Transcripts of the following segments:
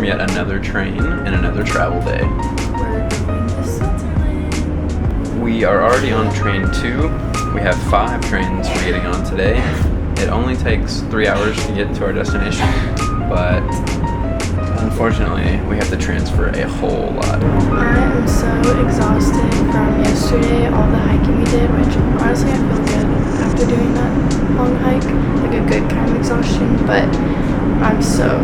yet another train and another travel day. We're going to Switzerland. We are already on train 2. We have 5 trains we're getting on today. It only takes 3 hours to get to our destination, but unfortunately we have to transfer a whole lot. I am so exhausted from yesterday, all the hiking we did, which honestly I feel good after doing that long hike, like a good kind of exhaustion, but I'm so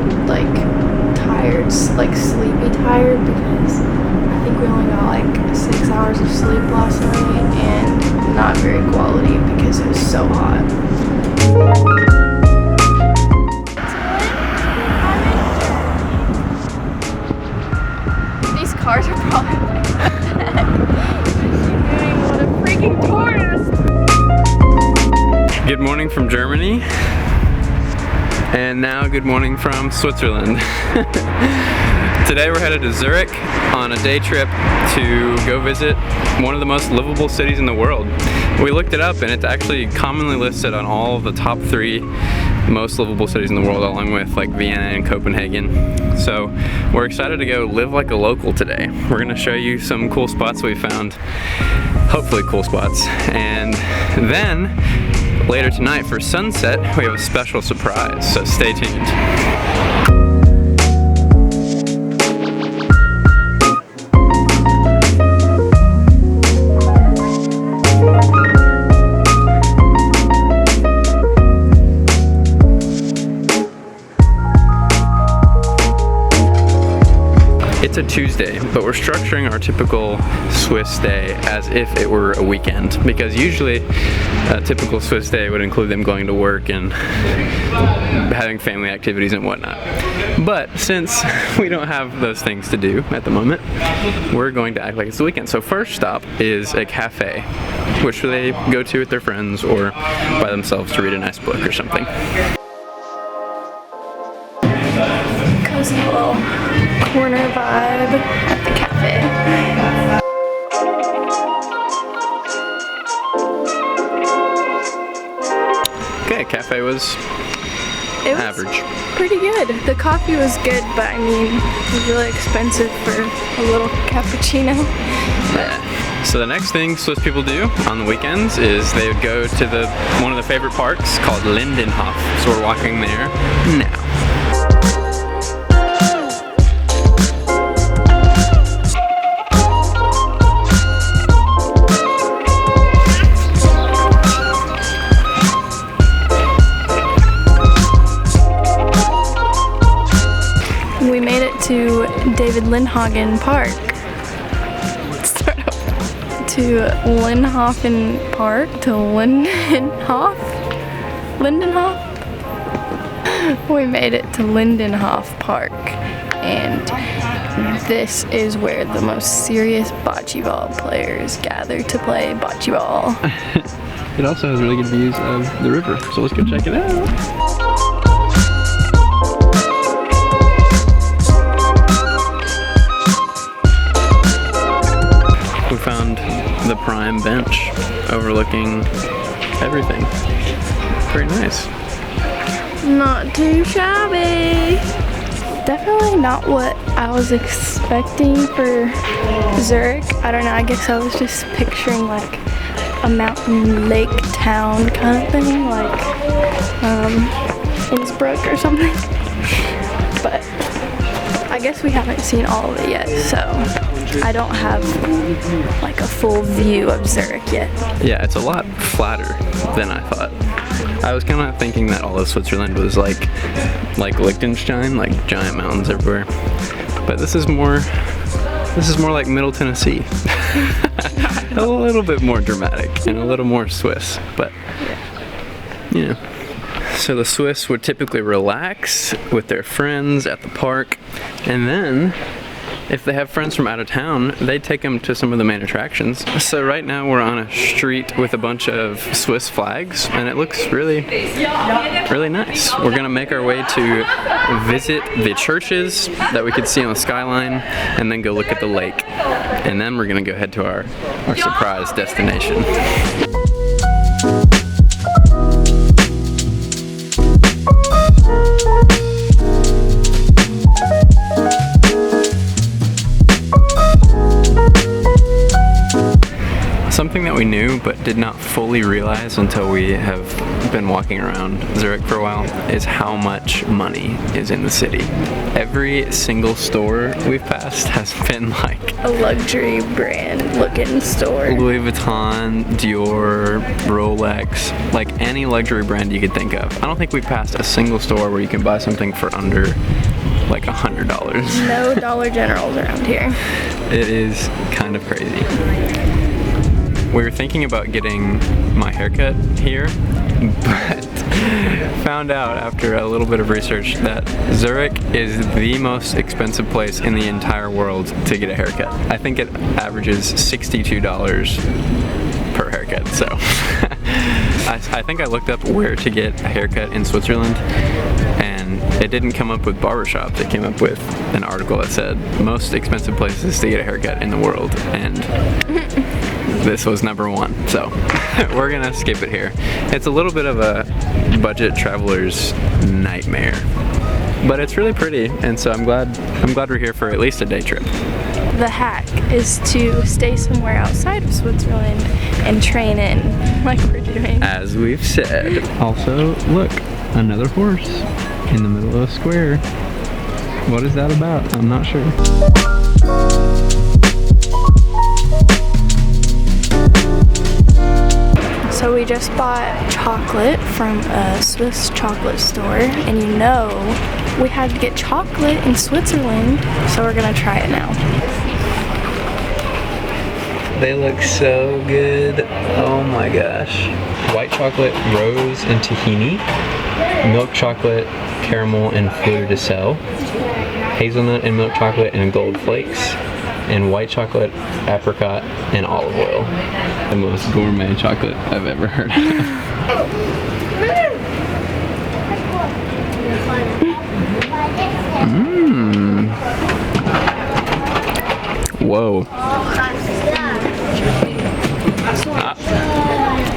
tired, sleepy tired, because I think we only got 6 hours of sleep last night and not very quality because it was so hot. These cars are probably what a freaking tourist! Good morning from Germany, and now good morning from Switzerland. Today we're headed to Zurich on a day trip to go visit one of the most livable cities in the world. We looked it up and it's actually commonly listed on all of the top 3 most livable cities in the world, along with Vienna and Copenhagen. So we're excited to go live like a local today. We're gonna show you some cool spots we found, hopefully cool spots, and then later tonight for sunset we have a special surprise, so stay tuned. It's a Tuesday, but we're structuring our typical Swiss day as if it were a weekend, because usually a typical Swiss day would include them going to work and having family activities and whatnot. But since we don't have those things to do at the moment, we're going to act like it's the weekend. So first stop is a cafe, which they go to with their friends or by themselves to read a nice book or something. Cozy little corner vibe at the cafe. Okay, cafe was average. Pretty good. The coffee was good, but I mean, it was really expensive for a little cappuccino. Yeah. So the next thing Swiss people do on the weekends is they would go to one of the favorite parks called Lindenhof. So we're walking there now. We made it to David Lindhagen Park. To Lindhofen Park, to Lindenhof? We made it to Lindenhof Park, and this is where the most serious bocce ball players gather to play bocce ball. It also has really good views of the river, so let's go check it out. We found the prime bench overlooking everything. Very nice. Not too shabby. Definitely not what I was expecting for Zurich. I don't know, I guess I was just picturing a mountain lake town kind of thing, Innsbruck or something. But I guess we haven't seen all of it yet, so I don't have a full view of Zurich yet. Yeah, it's a lot flatter than I thought. I was kind of thinking that all of Switzerland was like Liechtenstein, giant mountains everywhere. But this is more like Middle Tennessee. A little bit more dramatic and a little more Swiss, but you know. So the Swiss would typically relax with their friends at the park, and then if they have friends from out of town, they take them to some of the main attractions. So right now we're on a street with a bunch of Swiss flags, and it looks really nice. We're gonna make our way to visit the churches that we could see on the skyline, and then go look at the lake. And then we're gonna go head to our surprise destination. Something that we knew but did not fully realize until we have been walking around Zurich for a while is how much money is in the city. Every single store we've passed has been like a luxury brand looking store. Louis Vuitton, Dior, Rolex, like any luxury brand you could think of. I don't think we've passed a single store where you can buy something for under like $100. No Dollar Generals around here. It is kind of crazy. We were thinking about getting my haircut here, but found out after a little bit of research that Zurich is the most expensive place in the entire world to get a haircut. I think it averages $62 per haircut, so I think I looked up where to get a haircut in Switzerland, and it didn't come up with barbershops. It came up with an article that said most expensive places to get a haircut in the world, and this was number one, so we're gonna skip it here. It's a little bit of a budget traveler's nightmare, but it's really pretty, and so I'm glad we're here for at least a day trip. The hack is to stay somewhere outside of Switzerland and train in, like we're doing. As we've said. Also, look, another horse in the middle of a square. What is that about? I'm not sure. So we just bought chocolate from a Swiss chocolate store, and you know we had to get chocolate in Switzerland, so we're gonna try it now. They look so good. Oh my gosh. White chocolate, rose and tahini. Milk chocolate, caramel and fleur de sel. Hazelnut and milk chocolate and gold flakes. And white chocolate, apricot, and olive oil. The most gourmet chocolate I've ever heard of. Mmm. Whoa.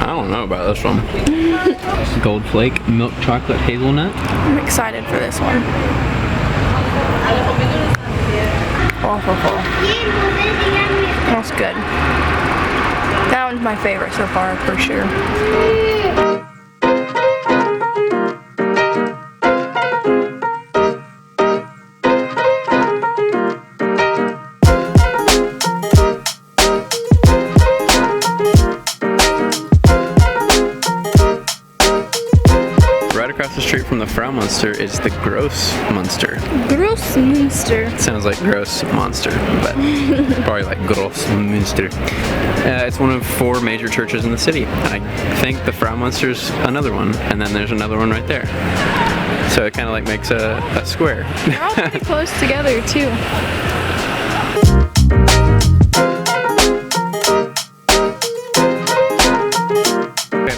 I don't know about this one. Gold flake, milk chocolate, hazelnut. I'm excited for this one. That's good. That one's my favorite so far, for sure. Across the street from the Frau Munster is the Gross Munster. Gross Munster. It sounds like gross monster, but probably like Gross Munster. It's one of 4 major churches in the city. I think the Frau Munster's another one, and then there's another one right there. So it kind of like makes a square. They're all pretty close together too.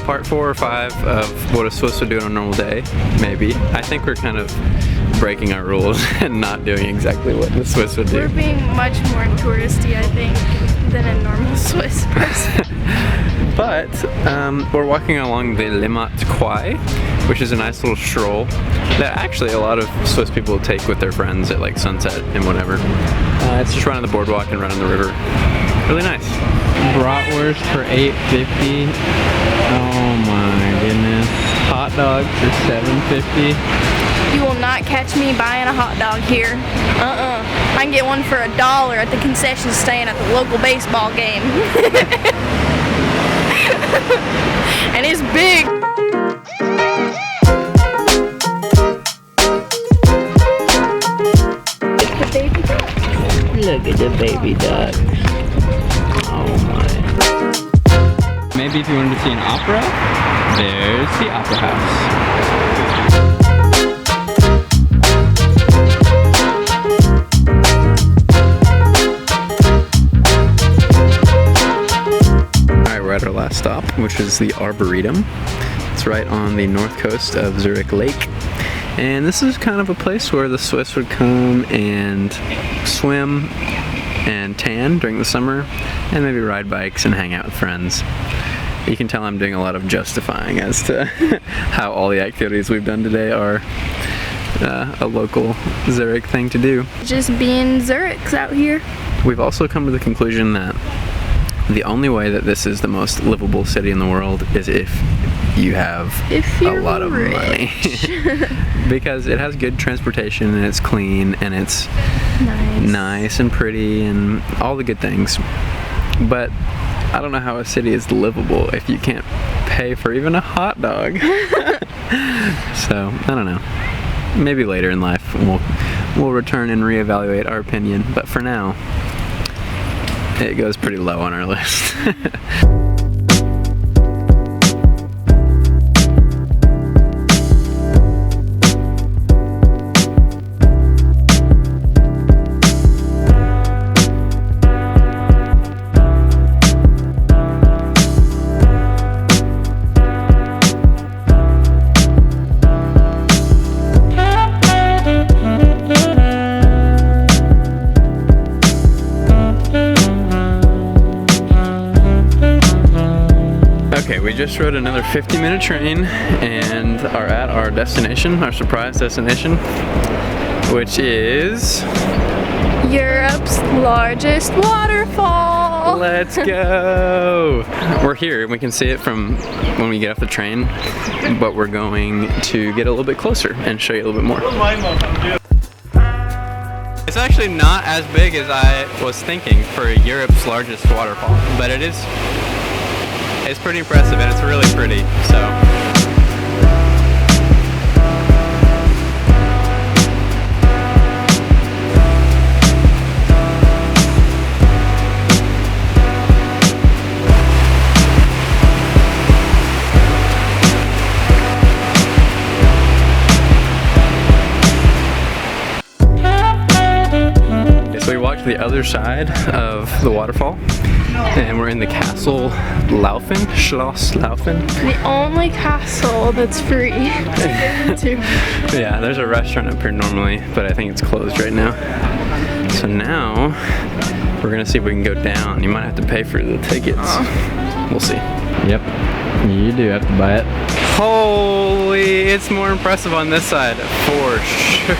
Part 4 or 5 of what a Swiss would do on a normal day, maybe. I think we're kind of breaking our rules and not doing exactly what the Swiss would do. We're being much more touristy, I think, than a normal Swiss person. But we're walking along the Limmat Quai, which is a nice little stroll that actually a lot of Swiss people take with their friends at like sunset and whatever. It's just running the boardwalk and running the river. Really nice. Bratwurst for $8.50. Oh my goodness. Hot dogs for $7.50. You will not catch me buying a hot dog here. I can get one for $1 at the concession stand at the local baseball game. And it's big. Look at the baby duck. Oh my. Maybe if you wanted to see an opera, there's the Opera House. Alright, we're at our last stop, which is the Arboretum. It's right on the north coast of Zurich Lake. And this is kind of a place where the Swiss would come and swim and tan during the summer, and maybe ride bikes and hang out with friends. You can tell I'm doing a lot of justifying as to how all the activities we've done today are a local Zurich thing to do. Just being Zurichs out here. We've also come to the conclusion that The only way that this is the most livable city in the world is if you have a lot of money. Because it has good transportation and it's clean and it's nice and pretty and all the good things. But I don't know how a city is livable if you can't pay for even a hot dog. So, I don't know. Maybe later in life we'll return and reevaluate our opinion, but for now, it goes pretty low on our list. Okay, we just rode another 50-minute train and are at our destination, our surprise destination, which is Europe's largest waterfall. Let's go! We're here, we can see it from when we get off the train, but we're going to get a little bit closer and show you a little bit more. It's actually not as big as I was thinking for Europe's largest waterfall, but it's pretty impressive and it's really pretty, so. So we walked to the other side of the waterfall and we're in the castle Laufen, Schloss Laufen. The only castle that's free to go to. Yeah, there's a restaurant up here normally, but I think it's closed right now. So now we're gonna see if we can go down. You might have to pay for the tickets. We'll see. Yep, you do have to buy it. Holy, it's more impressive on this side for sure.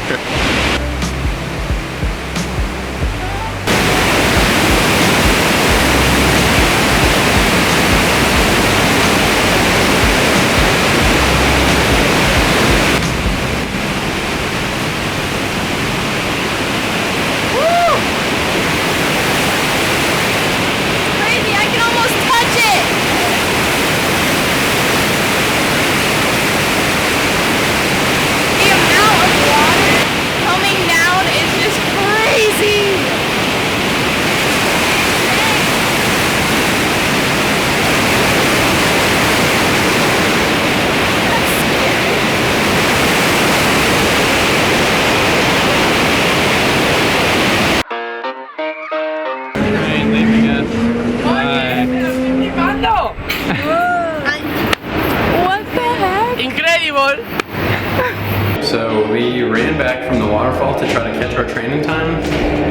So we ran back from the waterfall to try to catch our train in time,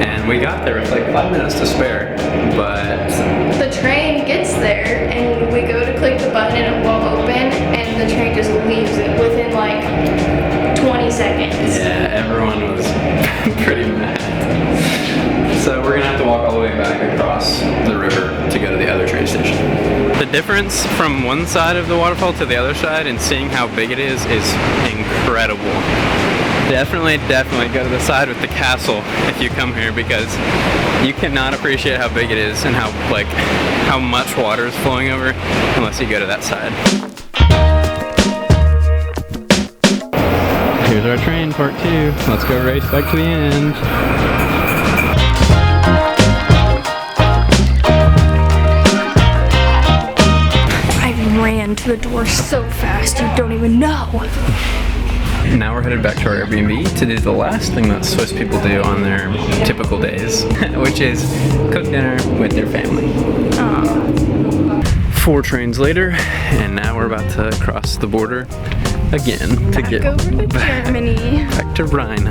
and we got there with like 5 minutes to spare, but the train gets there and we go to click the button and it won't open and the train just leaves it within like 20 seconds. Yeah, everyone was pretty mad. So we're gonna have to walk all the way back across the river to go to the other train station. The difference from one side of the waterfall to the other side and seeing how big it is incredible. Definitely go to the side with the castle if you come here, because you cannot appreciate how big it is and how much water is flowing over unless you go to that side. Here's our train, part 2. Let's go race back to the end. Ran to the door so fast you don't even know. Now we're headed back to our Airbnb to do the last thing that Swiss people do on their typical days, which is cook dinner with their family. 4 trains later, and now we're about to cross the border again to get over to Germany. back to Rhine.